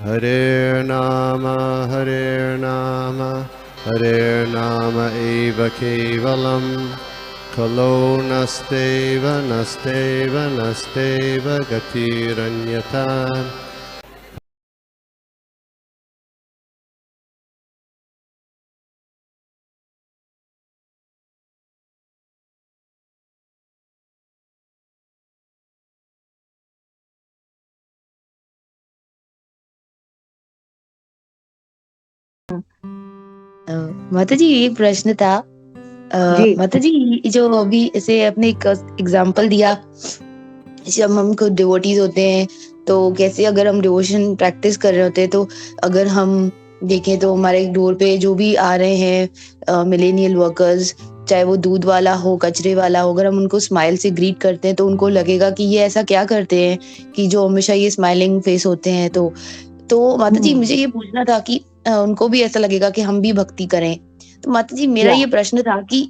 Hare Nama eva kevalam, kalo nasteva nasteva nasteva gatiranyata. माता जी ये प्रश्न था जी। माता जी जो अभी ऐसे आपने एक एग्जांपल दिया, जब हम खुद डिवोटीज होते हैं तो कैसे अगर हम डिवोशन प्रैक्टिस कर रहे होते हैं तो अगर हम देखें तो हमारे डोर पे जो भी आ रहे हैं मिलेनियल वर्कर्स, चाहे वो दूध वाला हो कचरे वाला हो, अगर हम उनको स्माइल से ग्रीट करते हैं तो उनको लगेगा कि ये ऐसा क्या करते हैं कि जो हमेशा ये स्माइलिंग फेस होते हैं। तो माता जी मुझे ये पूछना था कि उनको भी ऐसा लगेगा कि हम भी भक्ति करें। तो माता जी मेरा ये प्रश्न था कि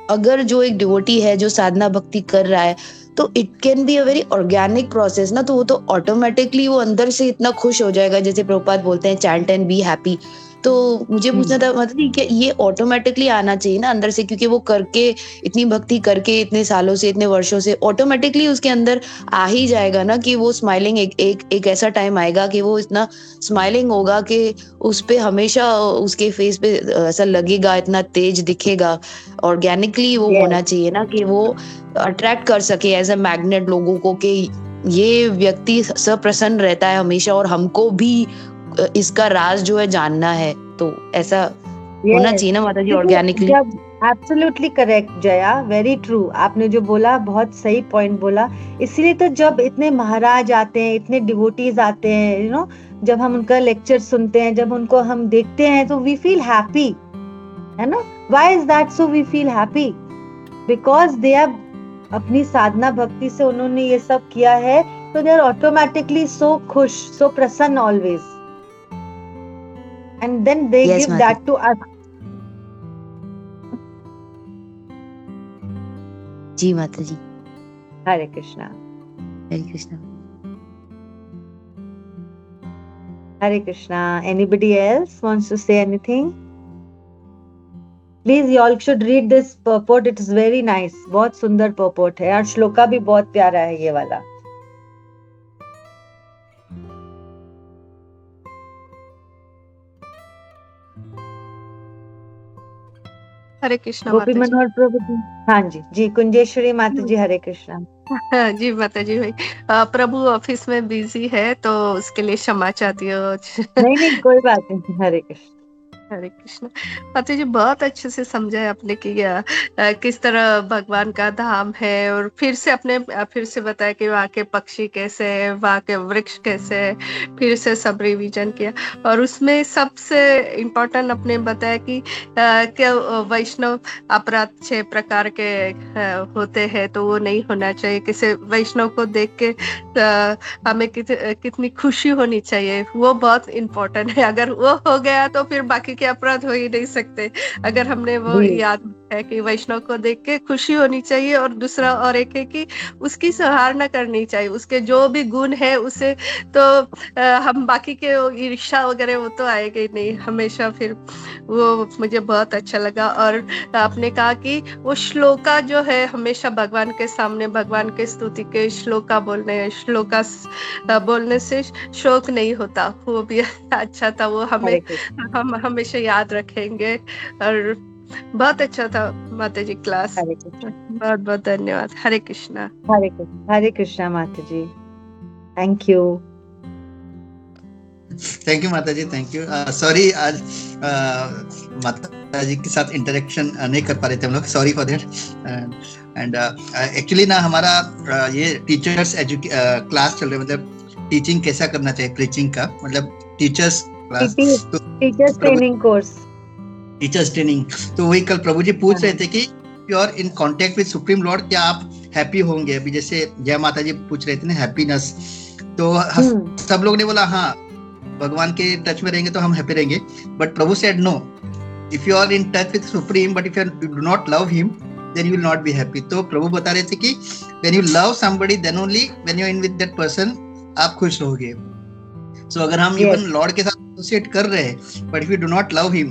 अगर जो एक डिवोटी है जो साधना भक्ति कर रहा है तो it can be a very organic process ना, तो वो तो ऑटोमेटिकली वो अंदर से इतना खुश हो जाएगा, जैसे प्रभुपाद बोलते हैं चैंट एंड बी हैप्पी। तो मुझे पूछना था मतलब कि ये ऑटोमेटिकली आना चाहिए ना अंदर से, क्योंकि वो करके इतनी भक्ति करके इतने सालों से इतने वर्षों से ऑटोमेटिकली उसके अंदर आ ही जाएगा ना कि वो स्माइलिंग एक ऐसा टाइम आएगा कि वो इतना स्माइलिंग होगा कि उस पे हमेशा उसके फेस पे ऐसा लगेगा, इतना तेज दिखेगा। ऑर्गेनिकली वो होना चाहिए ना कि वो अट्रैक्ट कर सके एज अ मैग्नेट लोगों को कि ये व्यक्ति सप्रसन्न रहता है हमेशा और हमको भी इसका राज जो है जानना है। तो ऐसा होना चाहिए ना माता जी organically. Absolutely correct Jaya, very true. आपने जो बोला बहुत सही पॉइंट बोला। इसलिए तो जब इतने महाराज आते हैं, इतने डिवोटीज आते हैं, यू नो, जब हम उनका लेक्चर सुनते हैं, जब उनको हम देखते हैं तो वी फील हैप्पी, है ना। Why is that so? We feel happy because they are, अपनी साधना भक्ति से उन्होंने ये सब किया है, तो दे आर ऑटोमेटिकली सो खुश, सो प्रसन्न always, and then they Yes, give माता दैट टू अस। जी माता जी। हरे Krishna. Hare Krishna. Hare Krishna. Anybody else wants to say anything? Please, you all should read this purport. It is very nice. बहुत सुंदर purport है और श्लोका भी बहुत प्यारा है ये वाला। हरे कृष्णा गोपी माता जी। मनोहर प्रभु जी। हाँ जी जी। कुंजेश्वरी माता जी, हरे कृष्णा। जी माता जी भाई, प्रभु ऑफिस में बिजी है तो उसके लिए क्षमा चाहती हूँ। नहीं नहीं, कोई बात नहीं। हरे कृष्ण। हरे कृष्ण। माता जी बहुत अच्छे से समझाया आपने कि किस तरह भगवान का धाम है, और फिर से बताया कि वहाँ के पक्षी कैसे है, वहाँ के वृक्ष कैसे है, फिर से सब रिवीजन किया। और उसमें सबसे इम्पोर्टेंट आपने बताया कि वैष्णव अपराध 6 प्रकार के होते हैं, तो वो नहीं होना चाहिए। किसी वैष्णव को देख के हमें कितनी खुशी होनी चाहिए, वो बहुत इम्पोर्टेंट है। अगर वो हो गया तो फिर बाकी के अपराध हो ही नहीं सकते। अगर हमने वो याद है कि वैष्णव को देख के खुशी होनी चाहिए, और दूसरा और एक है कि उसकी सराहना करनी चाहिए, उसके जो भी गुण है उसे तो हम बाकी के ईर्ष्या वगैरह वो तो आएगा ही नहीं हमेशा। फिर वो मुझे बहुत अच्छा लगा। और आपने कहा कि वो श्लोका जो है हमेशा भगवान के सामने भगवान के स्तुति के श्लोका बोलने से शोक नहीं होता, वो भी अच्छा था। वो हम हमेशा याद रखेंगे। और बहुत अच्छा था माता जी क्लास। बहुत बहुत धन्यवाद। हरे कृष्णा। हरे कृष्णा माता जी। Thank you. थैंक यू माता जी, थैंक यू। सॉरी आज माता जी के साथ इंटरेक्शन नहीं कर पा रहे थे हम लोग, sorry for that. And actually ना हमारा ये टीचर्स क्लास चल रहा है, मतलब टीचिंग कैसा करना चाहिए, प्रीचिंग का मतलब टीचर्स क्लास, तो teachers training course, teachers training. तो वही कल प्रभु जी पूछ रहे थे कि you are in contact with Supreme Lord, क्या आप हैप्पी होंगे? अभी जैसे जय माता जी पूछ रहे थे ना हैप्पीनेस, तो सब लोग ने बोला हाँ भगवान के टच में रहेंगे तो हम हैप्पी रहेंगे। बट प्रभु said no, if you are in touch with supreme but if you do not love him then you will not be happy. तो प्रभु बता रहे थे कि when you love somebody then only when you are in with that person आप खुश रहोगे। सो अगर हम Yes. इवन लॉर्ड के साथ एसोसिएट कर रहे हैं but we do not love him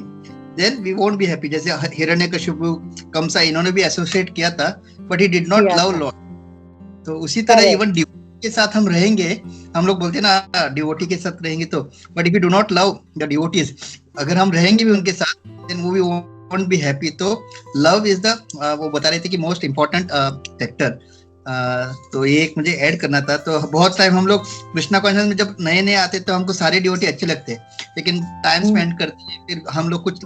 then we won't be happy. जैसे हिरण्यकशिपु कंसा इन्होंने भी एसोसिएट किया था बट ही डिड नॉट किया लव था। लॉर्ड। तो उसी तरह Correct. इवन डिवोटी के साथ हम रहेंगे, हम लोग बोलते हैं ना डिवोटी के साथ रहेंगे तो, but if you do not love the devotees, अगर हम रहेंगे भी उनके साथ then we won't be happy. तो लव इज द वो बता रहे थे कि मोस्ट इम्पोर्टेंट फैक्टर। तो ये एक मुझे ऐड करना था। तो बहुत टाइम हम लोग कृष्णा कॉन्शियस में जब नए नए आते तो हमको सारे डिवोटी अच्छे लगते हैं, लेकिन टाइम स्पेंड करते हैं फिर हम लोग कुछ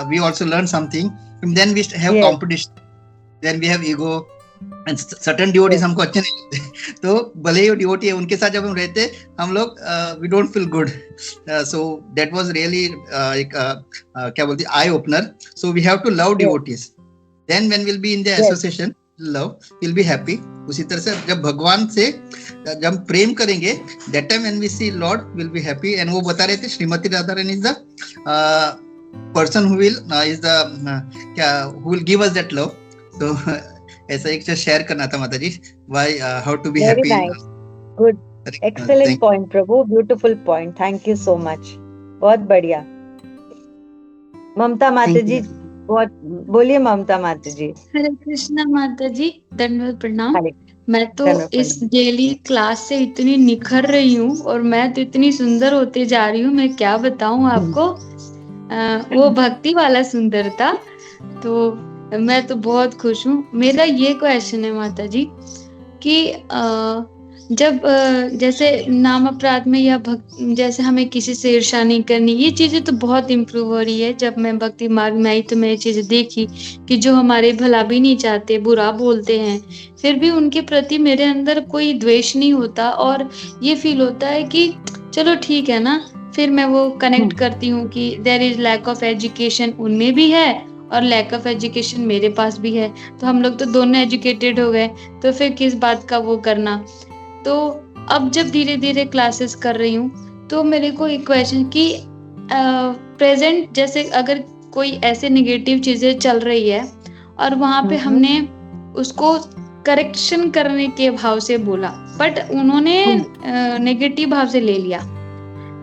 we also learn something, then we have Yes. Competition, then we have ego and certain devotees हमको अच्छे नहीं लगते। तो भले ही डिवोटी है उनके साथ जब हम रहते हम लोग we don't feel good. So that was really एक क्या बोलते हैं eye opener. So we have to love devotees, then when will be in the Yes. Association love will be happy. उसी तरह से जब भगवान से जब हम प्रेम करेंगे that time when we see lord will be happy. And वो बता रहे थे Shrimati Radha Rani is the person who will is the क्या who will give us that love. तो ऐसा एक शेयर करना था माता जी, why how to be Very happy. nice. Good. Excellent point, Prabhu. Beautiful point. Thank you so much. बहुत बढ़िया. ममता माता जी, बहुत बोलिए ममता माता जी. हरे कृष्णा माता जी, दंडवत प्रणाम। हरे मैं तो दंडवत इस प्रणाम। डेली क्लास से इतनी निखर रही हूँ और मैं तो इतनी सुंदर होते जा रही हूँ, मैं क्या बताऊँ आपको। वो भक्ति वाला सुंदरता, तो मैं तो बहुत खुश हूँ। मेरा ये क्वेश्चन है माता जी कि जब जैसे नाम अपराध में या जैसे हमें किसी से ईर्ष्या नहीं करनी, ये चीजें तो बहुत इम्प्रूव हो रही है। जब मैं भक्ति मार्ग में आई तो मैं ये चीजें देखी कि जो हमारे भला भी नहीं चाहते, बुरा बोलते हैं, फिर भी उनके प्रति मेरे अंदर कोई द्वेष नहीं होता और ये फील होता है कि चलो ठीक है ना। फिर मैं वो कनेक्ट करती हूँ कि there is lack of education उनमें भी है और लैक ऑफ एजुकेशन मेरे पास भी है, तो हम लोग तो दोनों एजुकेटेड हो गए, तो फिर किस बात का वो करना। तो अब जब धीरे धीरे क्लासेस कर रही हूँ तो मेरे को एक क्वेश्चन कि प्रेजेंट जैसे अगर कोई ऐसे नेगेटिव चीजें चल रही है और वहां पे हमने उसको करेक्शन करने के भाव से बोला बट उन्होंने नेगेटिव भाव से ले लिया,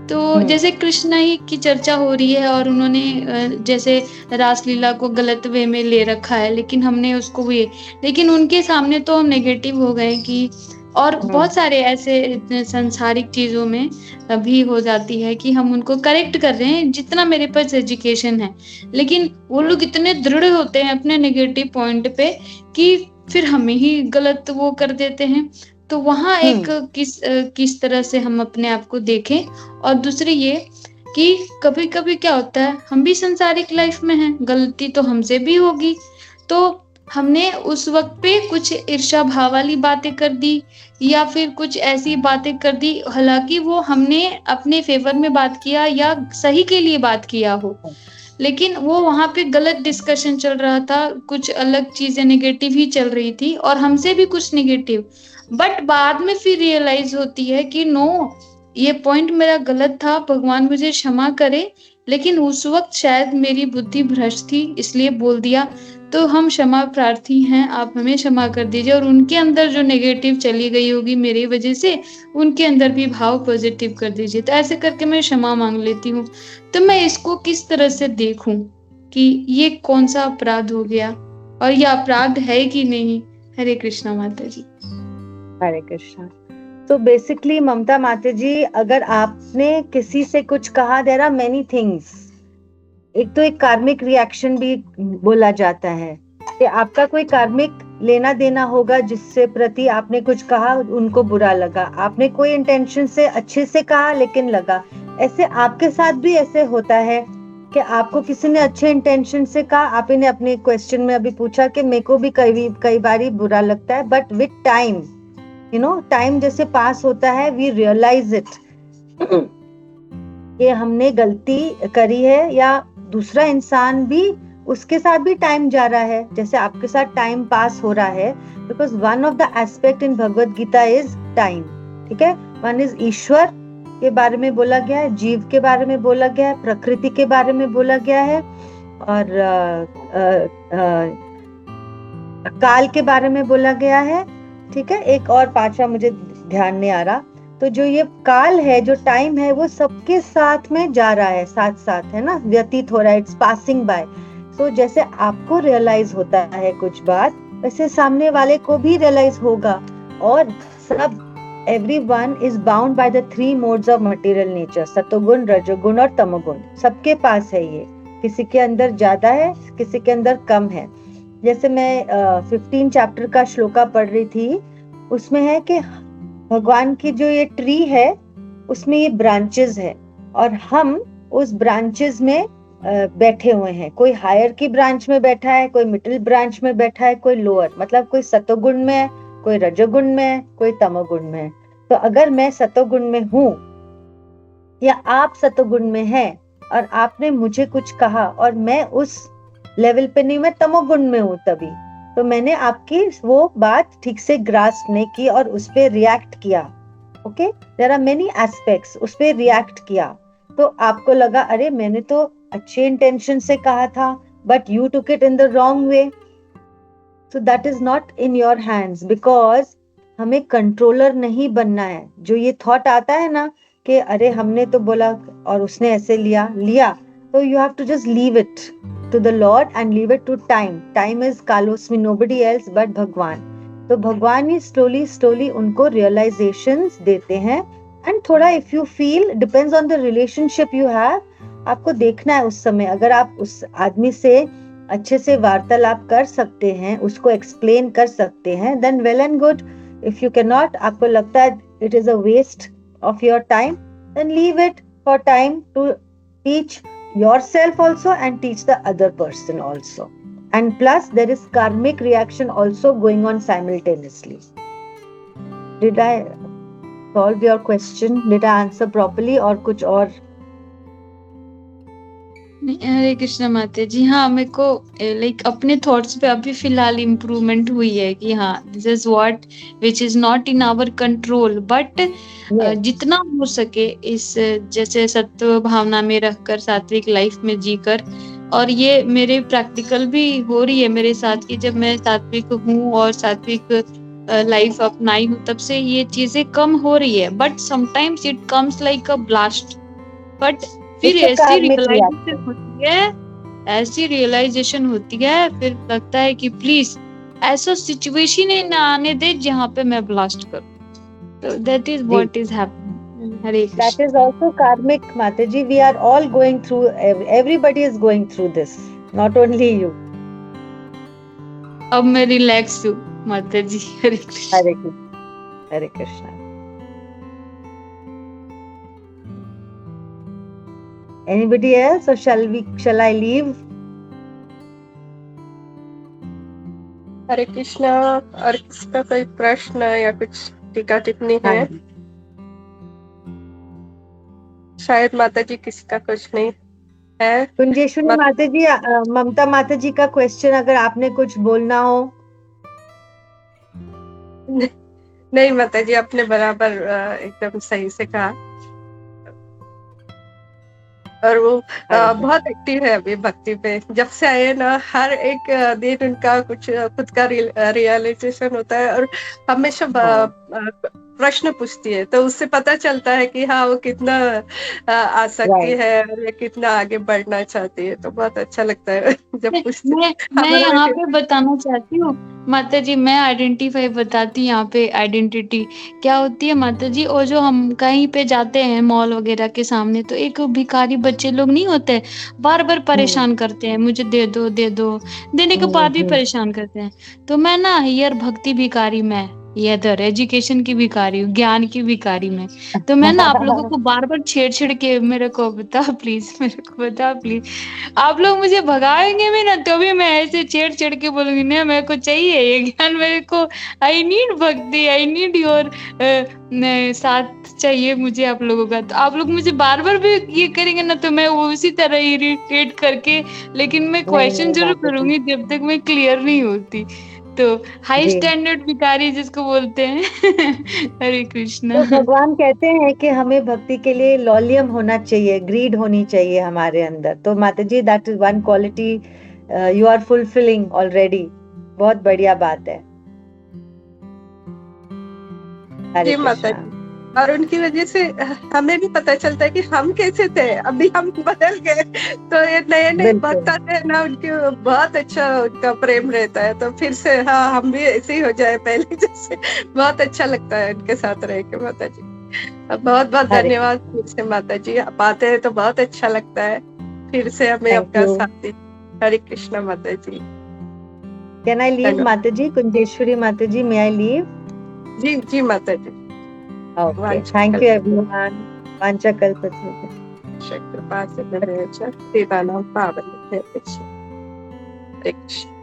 तो जैसे कृष्णा ही की चर्चा हो रही है और उन्होंने जैसे रासलीला को गलत वे में ले रखा है, लेकिन हमने उसको लेकिन उनके सामने तो हम नेगेटिव हो गए कि, और बहुत सारे ऐसे संसारिक चीजों में भी हो जाती है कि हम उनको करेक्ट कर रहे हैं जितना मेरे पास एजुकेशन है, लेकिन वो लोग इतने दृढ़ होते हैं अपने नेगेटिव पॉइंट पे कि फिर हमें ही गलत वो कर देते हैं। तो वहाँ एक किस तरह से हम अपने आप को देखें। और दूसरी ये कि कभी कभी क्या होता है, हम भी संसारिक लाइफ में हैं, गलती तो हमसे भी होगी, तो हमने उस वक्त पे कुछ ईर्ष्या भाव वाली बातें कर दी या फिर कुछ ऐसी बातें कर दी, हालांकि वो हमने अपने फेवर में बात किया या सही के लिए बात किया हो, लेकिन वो वहां पे गलत डिस्कशन चल रहा था, कुछ अलग चीजें नेगेटिव ही चल रही थी और हमसे भी कुछ नेगेटिव। बट बाद में फिर रियलाइज होती है कि नो, ये पॉइंट मेरा गलत था, भगवान मुझे क्षमा करे, लेकिन उस वक्त शायद मेरी बुद्धि भ्रष्ट थी इसलिए बोल दिया। तो हम क्षमा प्रार्थी हैं, आप हमें क्षमा कर दीजिए, और उनके अंदर जो नेगेटिव चली गई होगी मेरी वजह से, उनके अंदर भी भाव पॉजिटिव कर दीजिए। तो ऐसे करके मैं क्षमा मांग लेती हूँ। तो मैं इसको किस तरह से देखूं कि ये कौन सा अपराध हो गया और ये अपराध है कि नहीं। हरे कृष्णा माता जी। हरे कृष्णा। तो बेसिकली ममता माता जी, अगर आपने किसी से कुछ कहा, देयर आर मेनी थिंग्स। एक तो एक कार्मिक रिएक्शन भी बोला जाता है कि आपका कोई कार्मिक लेना देना होगा जिससे प्रति आपने कुछ कहा, उनको बुरा लगा, आपने कोई इंटेंशन से अच्छे से कहा लेकिन लगा। ऐसे आपके साथ भी ऐसे होता है कि आपको किसी ने अच्छे इंटेंशन से कहा, आपने अपने क्वेश्चन में अभी पूछा कि मेरे को भी कई बारी बुरा लगता है, but with time, you know, time जैसे पास होता है, वी रियलाइज इट कि हमने गलती करी है, या दूसरा इंसान भी, उसके साथ भी टाइम जा रहा है जैसे आपके साथ टाइम पास हो रहा है, because one of the aspect in Bhagavad Gita is time. ठीक है, वन इज ईश्वर के बारे में बोला गया है, जीव के बारे में बोला गया है, प्रकृति के बारे में बोला गया है, और काल के बारे में बोला गया है। ठीक है, एक और पांचवा मुझे ध्यान नहीं आ रहा, तो जो ये काल है, जो टाइम है, वो सबके साथ में जा रहा है, साथ साथ, है ना, व्यतीत हो रहा है, इट्स पासिंग बाय। सो जैसे आपको रियलाइज होता है कुछ बात, वैसे सामने वाले को भी रियलाइज होगा। और सब everyone is bound by the three modes of material nature, सतोगुण, रजोगुण और तमोगुण। सबके पास है ये, किसी के अंदर ज्यादा है, किसी के अंदर कम है। जैसे मैं 15 चैप्टर का श्लोका पढ़ रही थी, उसमें है कि भगवान की जो ये ट्री है, उसमें ये ब्रांचेस है, और हम उस ब्रांचेस में बैठे हुए हैं। कोई हायर की ब्रांच में बैठा है, कोई मिडिल ब्रांच में बैठा है, कोई लोअर, मतलब कोई सतोगुण में है, कोई रजोगुण में है, कोई तमोगुण में है। तो अगर मैं सतोगुण में हूं, या आप सतोगुण में हैं, और आपने मुझे कुछ कहा और मैं उस लेवल पे नहीं, मैं तमोगुण में हूं, तभी तो मैंने आपकी वो बात ठीक से ग्रास्प नहीं की और उस पे रिएक्ट किया। Okay, there are many aspects, उस पे रिएक्ट किया। तो आपको लगा अरे मैंने तो अच्छे इंटेंशन से कहा था, but you took it in the wrong way. So that is not in your hands, because हमें कंट्रोलर नहीं बनना है। जो ये थॉट आता है ना कि अरे हमने तो बोला और उसने ऐसे लिया, तो you have to just leave it to the Lord and leave it to time. Time is Kalosmi, nobody else but भगवान। तो भगवान ही slowly उनको realizations देते हैं। And थोड़ा if you feel, depends on the relationship you have, आपको देखना है उस समय, अगर आप उस आदमी से अच्छे से वार्तालाप कर सकते हैं, उसको एक्सप्लेन कर सकते हैं, then well and good. If you can not, आपको लगता है it is a waste of your time, then leave it for time to teach yourself also and teach the other person also. And plus there is karmic reaction also going on simultaneously. Did I solve your question? Did I answer properly or कुछ और? हरे कृष्ण माता जी। हाँ, मेरे को like अपने thoughts पे अभी फिलहाल इम्प्रूवमेंट हुई है कि हाँ, this is what which is not in our control, but जितना हो सके इस जैसे सत्व भावना में रहकर सात्विक लाइफ में जीकर, और ये मेरे प्रैक्टिकल भी हो रही है मेरे साथ कि जब मैं सात्विक हूँ और सात्विक लाइफ अपनाई हूँ, तब से ये चीजें कम हो रही है। But sometimes it comes like a blast, but फिर ऐसी रियलाइजेशन होती है, फिर लगता है कि प्लीज ऐसा सिचुएशन ही ना आने दे जहाँ पे मैं ब्लास्ट करूं। तो that is what is happening. Hare Krishna. That is also karmic, Mataji. We are all going through, everybody is going through this, not only you. अब मैं रिलैक्स हूँ माता जी। हरे कृष्ण। हरे कृष्ण, हरे Krishna. Anybody else, or shall I leave? हरे कृष्णा। और किसका कोई प्रश्न या कुछ टीका टिप्पणी है? शायद माता जी किसी का कुछ नहीं है। कुंजेश्वरी माता जी, ममता माता जी का क्वेश्चन, अगर आपने कुछ बोलना हो। नहीं माता जी, आपने बराबर एकदम सही से कहा। और वो बहुत एक्टिव है अभी भक्ति पे। जब से आए ना, हर एक दिन उनका कुछ खुद का रियलाइजेशन होता है, और हमेशा प्रश्न पूछती है, तो उससे पता चलता है कि हाँ, वो कितना आसक्ति है और ये कितना आगे बढ़ना चाहती है। तो बहुत अच्छा लगता है जब पूछती है। मैं यहाँ पे बताना चाहती हूँ माता जी, मैं आइडेंटिफाई बताती हूँ यहाँ पे। आइडेंटिटी क्या होती है माता जी? और जो हम कहीं पे जाते हैं मॉल वगैरह के सामने, तो एक भिखारी बच्चे लोग नहीं होते, बार बार परेशान करते हैं, मुझे दे दो दे दो, देने के बाद भी परेशान करते हैं। तो मैं ना हियर भक्ति भिखारी, मैं ये इधर एजुकेशन की भिखारी हूँ, ज्ञान की भिखारी में। तो मैं ना आप लोगों को बार बार छेड़ के मेरे को बता प्लीज, मेरे को बता प्लीज। आप लोग मुझे भगाएंगे भी ना, तो भी मैं ऐसे छेड़ के बोलूंगी ना, मेरे को चाहिए ये ज्ञान, मेरे को आई नीड भक्ति, आई नीड योर साथ चाहिए मुझे आप लोगों का। तो आप लोग मुझे बार बार भी ये करेंगे ना, तो मैं वो उसी तरह इरिटेट करके, लेकिन मैं क्वेश्चन जरूर करूंगी जब तक मैं क्लियर नहीं होती। तो हाई स्टैंडर्ड भिखारी जिसको बोलते हैं। हरे कृष्णा। तो भगवान कहते हैं कि हमें भक्ति के लिए लॉलियम होना चाहिए, ग्रीड होनी चाहिए हमारे अंदर। तो माता जी, that is one quality you are fulfilling already. बहुत बढ़िया बात है। हरे माता कृष्णा। और उनकी वजह से हमें भी पता चलता है कि हम कैसे थे, अभी हम बदल गए। तो ये नए नए बिल्कुल। भक्त आते हैं ना, उनकी बहुत अच्छा उनका प्रेम रहता है, तो फिर से हाँ हम भी ऐसे ही हो जाए पहले जैसे। बहुत अच्छा लगता है उनके साथ रह के माता जी। बहुत बहुत हरे धन्यवाद फिर से माता जी, आप आते हैं तो बहुत अच्छा लगता है, फिर से हमें Thank अपना you. साथ दीजिए। हरे कृष्णा माता जी। कैन आई लीव धन्यवाद। माता जी? कुंजेश्वरी माता जी, मे आई लीव? जी जी माता जी। ओके, वांछा थैंक यू कल्प- एवरीवन। वांछा कल्पतरु। कृपा से सीतानाम पावन हरे कृष्ण। हरे कृष्ण।